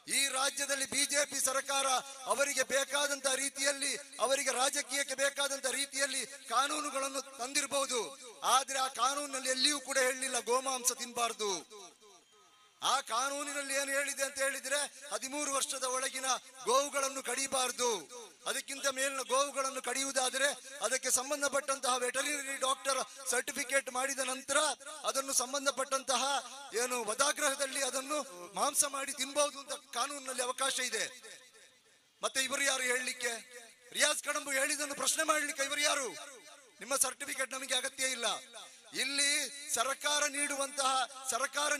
ಈ ರಾಜ್ಯದಲ್ಲಿ ಬಿಜೆಪಿ ಸರ್ಕಾರ ಅವರಿಗೆ ಬೇಕಾದಂತ ರೀತಿಯಲ್ಲಿ, ಅವರಿಗೆ ರಾಜಕೀಯಕ್ಕೆ ಬೇಕಾದಂತ ರೀತಿಯಲ್ಲಿ ಕಾನೂನುಗಳನ್ನು ತಂದಿರಬಹುದು. ಆದ್ರೆ ಆ ಕಾನೂನಿನಲ್ಲಿ ಎಲ್ಲಿಯೂ ಕೂಡ ಹೇಳಲಿಲ್ಲ ಗೋಮಾಂಸ ತಿನ್ನಬಾರ್ದು. ಆ ಕಾನೂನಿನಲ್ಲಿ ಏನು ಹೇಳಿದೆ ಅಂತ ಹೇಳಿದ್ರೆ 13 ವರ್ಷದ ಒಳಗಿನ ಗೋವುಗಳನ್ನು ಕಡಿಬಾರದು. ಅದಕ್ಕಿಂತ ಮೇಲಿನ ಗೋವುಗಳನ್ನು ಕಡಿಯುವುದಾದರೆ ಅದಕ್ಕೆ ಸಂಬಂಧಪಟ್ಟಂತಹ ವೆಟರಿನರಿ ಡಾಕ್ಟರ್ ಸರ್ಟಿಫಿಕೇಟ್ ಮಾಡಿದ ನಂತರ ಅದನ್ನು ಸಂಬಂಧಪಟ್ಟಂತಹ ಏನು ವಧಾಗ್ರಹದಲ್ಲಿ ಅದನ್ನು ಮಾಂಸ ಮಾಡಿ ತಿನ್ಬಹುದು ಅಂತ ಕಾನೂನಿನಲ್ಲಿ ಅವಕಾಶ ಇದೆ. ಮತ್ತೆ ಇವರು ಯಾರು ಹೇಳಲಿಕ್ಕೆ? ರಿಯಾಜ್ ಕಡಂಬು ಹೇಳಿದನ್ನು ಪ್ರಶ್ನೆ ಮಾಡಲಿಕ್ಕೆ ಇವರು ಯಾರು? ನಿಮ್ಮ ಸರ್ಟಿಫಿಕೇಟ್ ನಮಗೆ ಅಗತ್ಯ ಇಲ್ಲ. ಇಲ್ಲಿ ಸರ್ಕಾರ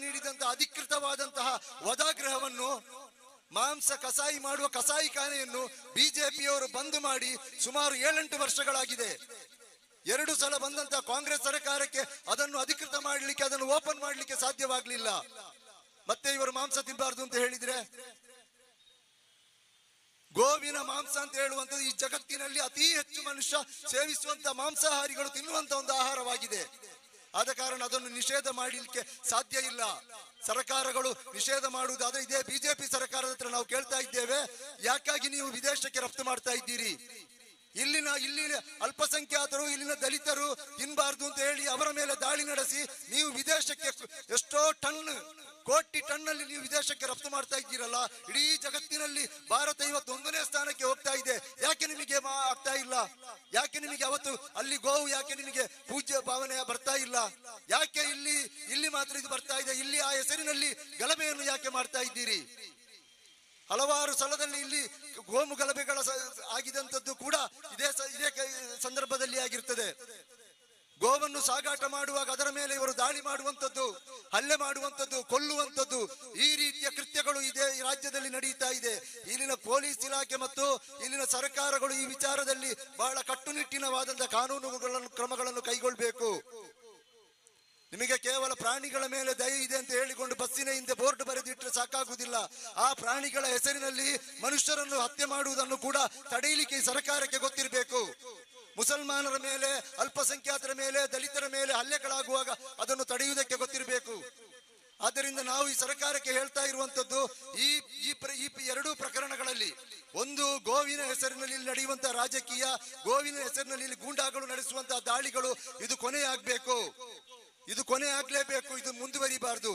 ನೀಡಿದಂತಹ ಅಧಿಕೃತವಾದಂತಹ ವಧಾಗ್ರಹವನ್ನು, ಮಾಂಸ ಕಸಾಯಿ ಮಾಡುವ ಕಸಾಯಿಖಾನೆಯನ್ನು ಬಿಜೆಪಿಯವರು ಬಂದ್ ಮಾಡಿ ಸುಮಾರು 7-8 ವರ್ಷಗಳಾಗಿದೆ. 2 ಸಲ ಬಂದಂತಹ ಕಾಂಗ್ರೆಸ್ ಸರ್ಕಾರಕ್ಕೆ ಅದನ್ನು ಅಧಿಕೃತ ಮಾಡಲಿಕ್ಕೆ, ಅದನ್ನು ಓಪನ್ ಮಾಡಲಿಕ್ಕೆ ಸಾಧ್ಯವಾಗಲಿಲ್ಲ. ಮತ್ತೆ ಇವರು ಮಾಂಸ ತಿನ್ನಬಾರ್ದು ಅಂತ ಹೇಳಿದ್ರೆ, ಗೋವಿನ ಮಾಂಸ ಅಂತ ಹೇಳುವಂಥದ್ದು ಈ ಜಗತ್ತಿನಲ್ಲಿ ಅತಿ ಹೆಚ್ಚು ಮನುಷ್ಯ ಸೇವಿಸುವಂತ ಮಾಂಸಾಹಾರಿಗಳು ತಿನ್ನುವಂತ ಒಂದು ಆಹಾರವಾಗಿದೆ. ಆದ ಕಾರಣ ಅದನ್ನು ನಿಷೇಧ ಮಾಡಲಿಕ್ಕೆ ಸಾಧ್ಯ ಇಲ್ಲ. ಸರ್ಕಾರಗಳು ನಿಷೇಧ ಮಾಡುವುದಾದ್ರೆ ಇದೇ ಬಿಜೆಪಿ ಸರ್ಕಾರದ ಹತ್ರ ನಾವು ಕೇಳ್ತಾ ಇದ್ದೇವೆ, ಯಾಕಾಗಿ ನೀವು ವಿದೇಶಕ್ಕೆ ರಫ್ತು ಮಾಡ್ತಾ ಇದ್ದೀರಿ? ಇಲ್ಲಿನ ಅಲ್ಪಸಂಖ್ಯಾತರು, ಇಲ್ಲಿನ ದಲಿತರು ತಿನ್ನಬಾರ್ದು ಅಂತ ಹೇಳಿ ಅವರ ಮೇಲೆ ದಾಳಿ ನಡೆಸಿ ನೀವು ವಿದೇಶಕ್ಕೆ ಎಷ್ಟೋ ಕೋಟಿ ಟನ್ನಲ್ಲಿ ನೀವು ವಿದೇಶಕ್ಕೆ ರಫ್ತು ಮಾಡ್ತಾ ಇದ್ದೀರಲ್ಲ. ಇಡೀ ಜಗತ್ತಿನಲ್ಲಿ ಭಾರತ ಇವತ್ತು 1ನೇ ಸ್ಥಾನಕ್ಕೆ ಹೋಗ್ತಾ ಇದೆ. ಯಾಕೆ ನಿಮಗೆ ಆಗ್ತಾ ಇಲ್ಲ? ಯಾಕೆ ನಿಮಗೆ ಅವತ್ತು ಅಲ್ಲಿ ಗೋವು ಯಾಕೆ ನಿಮಗೆ ಪೂಜ್ಯ ಭಾವನೆ ಬರ್ತಾ ಇಲ್ಲ? ಯಾಕೆ ಇಲ್ಲಿ ಮಾತ್ರ ಇದು ಬರ್ತಾ ಇದೆ? ಇಲ್ಲಿ ಆ ಹೆಸರಿನಲ್ಲಿ ಗಲಭೆಯನ್ನು ಯಾಕೆ ಮಾಡ್ತಾ ಇದ್ದೀರಿ? ಹಲವಾರು ಸಲದಲ್ಲಿ ಇಲ್ಲಿ ಗೋಮು ಗಲಭೆಗಳ ಆಗಿದಂಥದ್ದು ಕೂಡ ಇದೇ ಸಂದರ್ಭದಲ್ಲಿ ಆಗಿರ್ತದೆ. ಗೋವನ್ನು ಸಾಗಾಟ ಮಾಡುವಾಗ ಅದರ ಮೇಲೆ ಇವರು ದಾಳಿ ಮಾಡುವಂಥದ್ದು, ಹಲ್ಲೆ ಮಾಡುವಂಥದ್ದು, ಕೊಲ್ಲುವಂಥದ್ದು, ಈ ರೀತಿಯ ಕೃತ್ಯಗಳು ಇದೇ ರಾಜ್ಯದಲ್ಲಿ ನಡೀತಾ ಇದೆ. ಇಲ್ಲಿನ ಪೊಲೀಸ್ ಇಲಾಖೆ ಮತ್ತು ಇಲ್ಲಿನ ಸರ್ಕಾರಗಳು ಈ ವಿಚಾರದಲ್ಲಿ ಬಹಳ ಕಟ್ಟುನಿಟ್ಟಿನವಾದಂತಹ ಕಾನೂನುಗಳನ್ನು, ಕ್ರಮಗಳನ್ನು ಕೈಗೊಳ್ಳಬೇಕು. ನಿಮಗೆ ಕೇವಲ ಪ್ರಾಣಿಗಳ ಮೇಲೆ ದಯೆ ಇದೆ ಅಂತ ಹೇಳಿಕೊಂಡು ಬಸ್ಸಿನ ಹಿಂದೆ ಬೋರ್ಡ್ ಬರೆದಿಟ್ಟರೆ ಸಾಕಾಗುವುದಿಲ್ಲ. ಆ ಪ್ರಾಣಿಗಳ ಹೆಸರಿನಲ್ಲಿ ಮನುಷ್ಯರನ್ನು ಹತ್ಯೆ ಮಾಡುವುದನ್ನು ಕೂಡ ತಡೆಯಲಿಕ್ಕೆ ಸರ್ಕಾರಕ್ಕೆ ಗೊತ್ತಿರಬೇಕು. ಮುಸಲ್ಮಾನರ ಮೇಲೆ, ಅಲ್ಪಸಂಖ್ಯಾತರ ಮೇಲೆ, ದಲಿತರ ಮೇಲೆ ಹಲ್ಲೆಗಳಾಗುವಾಗ ಅದನ್ನು ತಡೆಯುವುದಕ್ಕೆ ಗೊತ್ತಿರಬೇಕು. ಆದ್ದರಿಂದ ನಾವು ಈ ಸರ್ಕಾರಕ್ಕೆ ಹೇಳ್ತಾ ಇರುವಂತದ್ದು, ಈ 2 ಪ್ರಕರಣಗಳಲ್ಲಿ, ಒಂದು ಗೋವಿನ ಹೆಸರಿನಲ್ಲಿ ನಡೆಯುವಂತಹ ರಾಜಕೀಯ, ಗೋವಿನ ಹೆಸರಿನಲ್ಲಿ ಗೂಂಡಾಗಳು ನಡೆಸುವಂತಹ ದಾಳಿಗಳು, ಇದು ಕೊನೆಯಾಗಬೇಕು. ಇದು ಕೊನೆ ಆಗ್ಲೇಬೇಕು. ಇದು ಮುಂದುವರಿಬಾರದು.